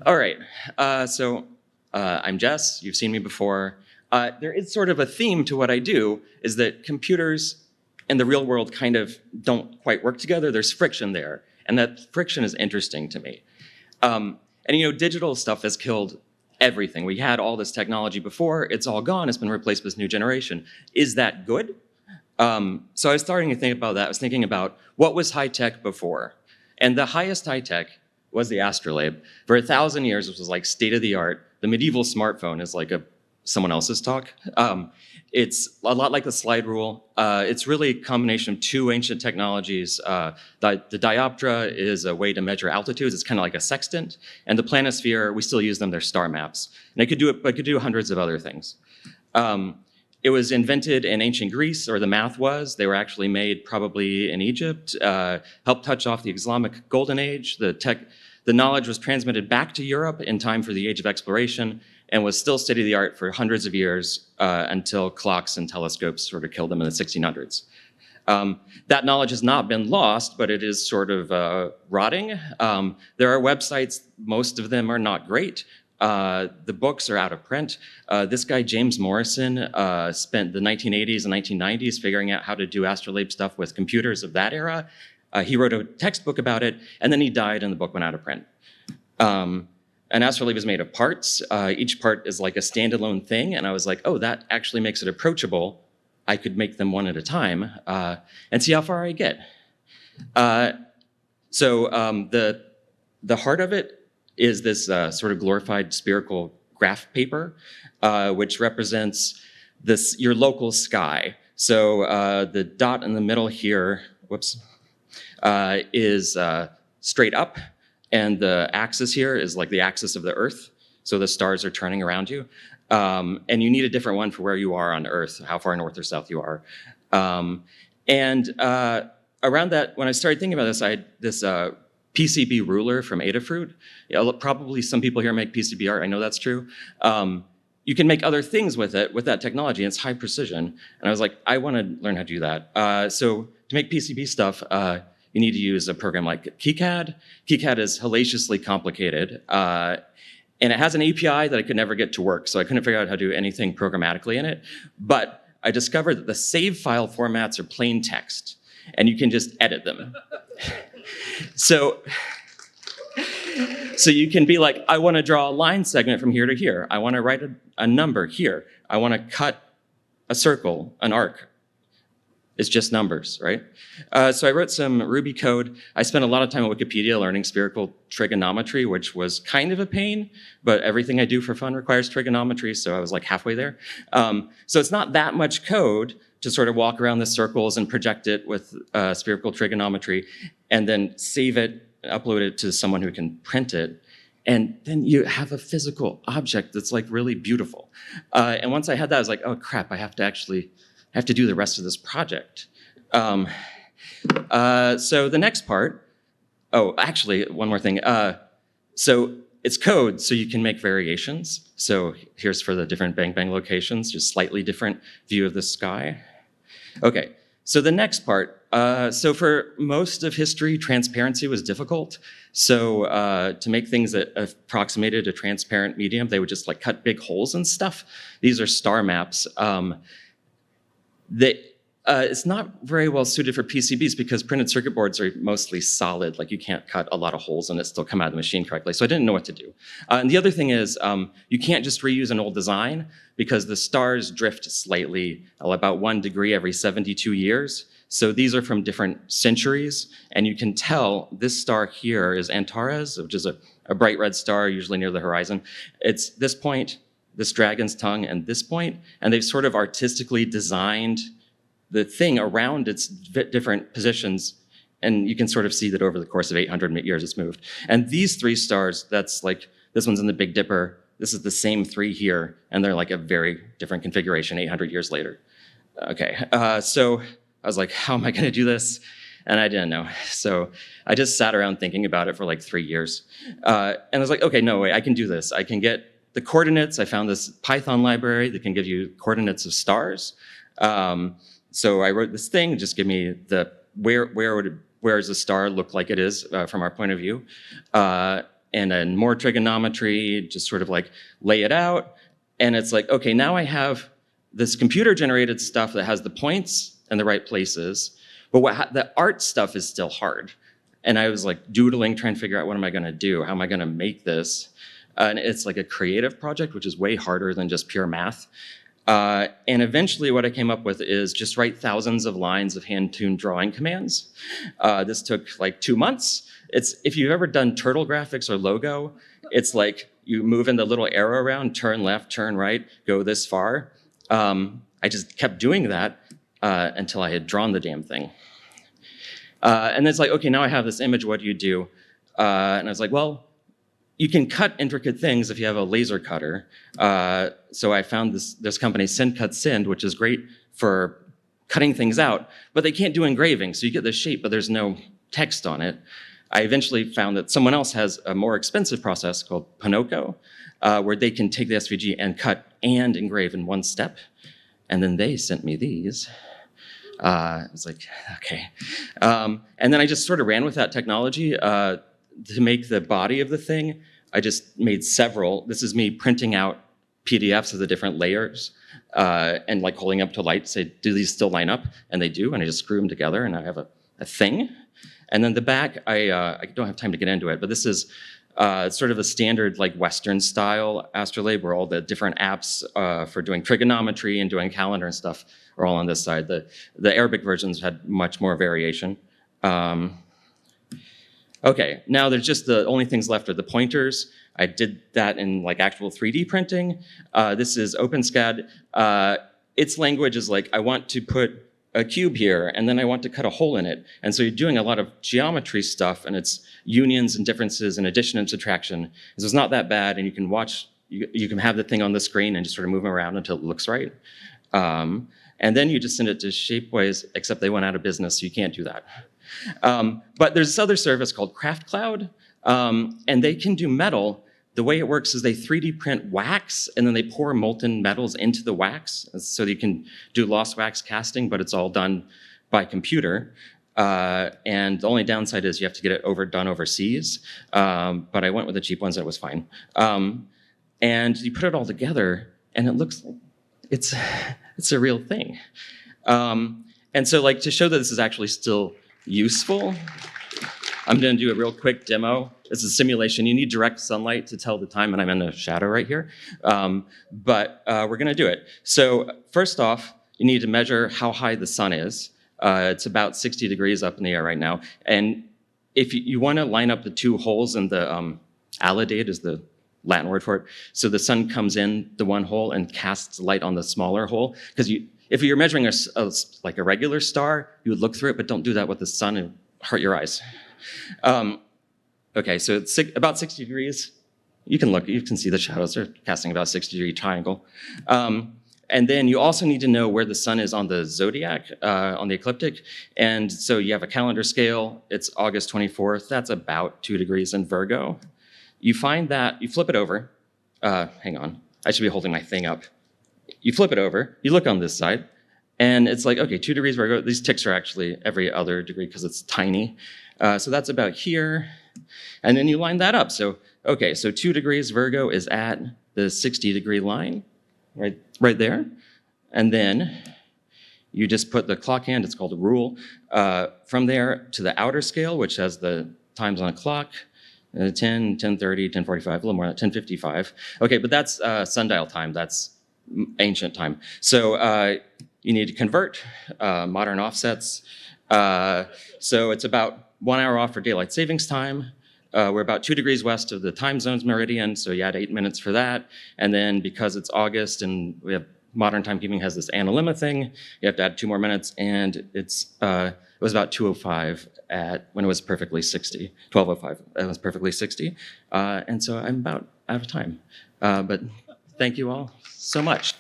All right, I'm Jes. You've seen me before. There is sort of a theme to what I do, is that computers and the real world kind of don't quite work together. There's friction there, and that friction is interesting to me. Digital stuff has killed everything. We had all this technology before. It's all gone. It's been replaced with this new generation. Is that good? So I was starting to think about that. I was thinking about what was high tech before. And the highest high tech was the Astrolabe. For 1,000 years, it was like state of the art. The medieval smartphone is like someone else's talk. It's a lot like the slide rule. It's really a combination of two ancient technologies. The dioptra is a way to measure altitudes. It's kind of like a sextant. And the planisphere, we still use them. They're star maps. And it could do hundreds of other things. It was invented in ancient Greece, or the math was. They were actually made probably in Egypt, helped touch off the Islamic Golden Age. The knowledge was transmitted back to Europe in time for the Age of Exploration and was still state-of-the-art for hundreds of years until clocks and telescopes sort of killed them in the 1600s. That knowledge has not been lost, but it is sort of rotting. There are websites, most of them are not great. The books are out of print. This guy, James Morrison, spent the 1980s and 1990s figuring out how to do astrolabe stuff with computers of that era. He wrote a textbook about it, and then he died and the book went out of print. An astrolabe is made of parts. Each part is like a standalone thing, and I was like, oh, that actually makes it approachable. I could make them one at a time and see how far I get. The heart of it is this sort of glorified spherical graph paper, which represents your local sky. So the dot in the middle here, is straight up, and the axis here is like the axis of the Earth. So the stars are turning around you. And you need a different one for where you are on Earth, how far north or south you are. Around that, when I started thinking about this, I had this PCB ruler from Adafruit. Probably some people here make PCB art. I know that's true. You can make other things with it, with that technology, and it's high precision. And I was like, I want to learn how to do that. So to make PCB stuff, you need to use a program like KiCad. KiCad is hellaciously complicated. And it has an API that I could never get to work, so I couldn't figure out how to do anything programmatically in it. But I discovered that the save file formats are plain text, and you can just edit them. So you can be like, I want to draw a line segment from here to here. I want to write a number here. I want to cut a circle, an arc. It's just numbers, right? So I wrote some Ruby code. I spent a lot of time on Wikipedia learning spherical trigonometry, which was kind of a pain, but everything I do for fun requires trigonometry, so I was like halfway there. So it's not that much code to sort of walk around the circles and project it with spherical trigonometry, and then save it, upload it to someone who can print it, and then you have a physical object that's like really beautiful. And once I had that, I was like, oh crap, I have to do the rest of this project. So the next part, actually, one more thing. So it's code, so you can make variations. So here's for the different bang bang locations, just slightly different view of the sky. Okay, so the next part. So for most of history, transparency was difficult. So to make things that approximated a transparent medium, they would just like cut big holes and stuff. These are star maps. It's not very well suited for PCBs because printed circuit boards are mostly solid. Like you can't cut a lot of holes and it still come out of the machine correctly. So I didn't know what to do. And the other thing is you can't just reuse an old design because the stars drift slightly, about 1 degree every 72 years. So these are from different centuries. And you can tell this star here is Antares, which is a bright red star usually near the horizon. It's this point, this dragon's tongue, and this point, and they've sort of artistically designed the thing around its different positions, and you can sort of see that over the course of 800 years it's moved. And these three stars, that's like, this one's in the Big Dipper, this is the same three here, and they're like a very different configuration 800 years later. Okay, so I was like, how am I gonna do this? And I didn't know. So I just sat around thinking about it for like 3 years. And I was like, okay, no way, I can do this. I can get the coordinates. I found this Python library that can give you coordinates of stars. So I wrote this thing, just give me the where does the star look like it is from our point of view. and then more trigonometry, just sort of like lay it out. And it's like, okay, now I have this computer-generated stuff that has the points in the right places, but the art stuff is still hard. And I was like doodling, trying to figure out what am I gonna do? How am I gonna make this? And it's like a creative project, which is way harder than just pure math. And eventually what I came up with is just write thousands of lines of hand-tuned drawing commands. This took like 2 months. If you've ever done turtle graphics or logo, it's like you move in the little arrow around, turn left, turn right, go this far. I just kept doing that until I had drawn the damn thing. And it's like, okay, now I have this image, what do you do? And I was like, well, you can cut intricate things if you have a laser cutter. So I found this company, Send Cut Send, which is great for cutting things out, but they can't do engraving. So you get the shape, but there's no text on it. I eventually found that someone else has a more expensive process called Pinocchio, where they can take the SVG and cut and engrave in one step. And then they sent me these. I was like, okay. And then I just sort of ran with that technology. To make the body of the thing, I just made several. This is me printing out PDFs of the different layers and like holding up to light, say, do these still line up? And they do, and I just screw them together, and I have a thing. And then the back, I don't have time to get into it, but this is sort of a standard like Western style astrolabe where all the different apps for doing trigonometry and doing calendar and stuff are all on this side. The Arabic versions had much more variation. Okay, now there's just the only things left are the pointers. I did that in like actual 3D printing. This is OpenSCAD. Its language is like, I want to put a cube here, and then I want to cut a hole in it. And so you're doing a lot of geometry stuff, and it's unions and differences and addition and subtraction. So it's not that bad, and you can watch, you can have the thing on the screen and just sort of move around until it looks right. And then you just send it to Shapeways, except they went out of business, so you can't do that. But there's this other service called Craft Cloud, and they can do metal. The way it works is they 3D print wax, and then they pour molten metals into the wax, so you can do lost wax casting, but it's all done by computer. And the only downside is you have to get it done overseas, but I went with the cheap ones, that was fine. And you put it all together, and it looks like it's a real thing. And so like to show that this is actually still useful, I'm gonna do a real quick demo. It's a simulation. You need direct sunlight to tell the time, and I'm in the shadow right here. But we're gonna do it. So first off, you need to measure how high the sun is. It's about 60 degrees up in the air right now. And if you wanna line up the two holes in the alidade is the Latin word for it. So the sun comes in the one hole and casts light on the smaller hole. Because if you're measuring like a regular star, you would look through it, but don't do that with the sun and hurt your eyes. Okay, so it's about 60 degrees. You can see the shadows are casting about a 60-degree triangle. And then you also need to know where the sun is on the zodiac, on the ecliptic. And so you have a calendar scale. It's August 24th. That's about 2 degrees in Virgo. You find that, you flip it over. Hang on, I should be holding my thing up. You flip it over, you look on this side, and it's like, okay, 2 degrees Virgo. These ticks are actually every other degree because it's tiny. So that's about here. And then you line that up. So, okay, so 2 degrees Virgo is at the 60-degree line, right there. And then you just put the clock hand, it's called a rule, from there to the outer scale, which has the times on a clock, 10, 10:30, 10:45, a little more than 10:55. Okay, but that's sundial time, that's ancient time. So you need to convert modern offsets. So it's about 1 hour off for daylight savings time. We're about 2 degrees west of the time zone's meridian, so you add 8 minutes for that. And then because it's August and we have modern timekeeping has this analemma thing, you have to add 2 more minutes, and it was about 2:05 when it was perfectly 60, 12:05, it was perfectly 60. And so I'm about out of time. But thank you all so much.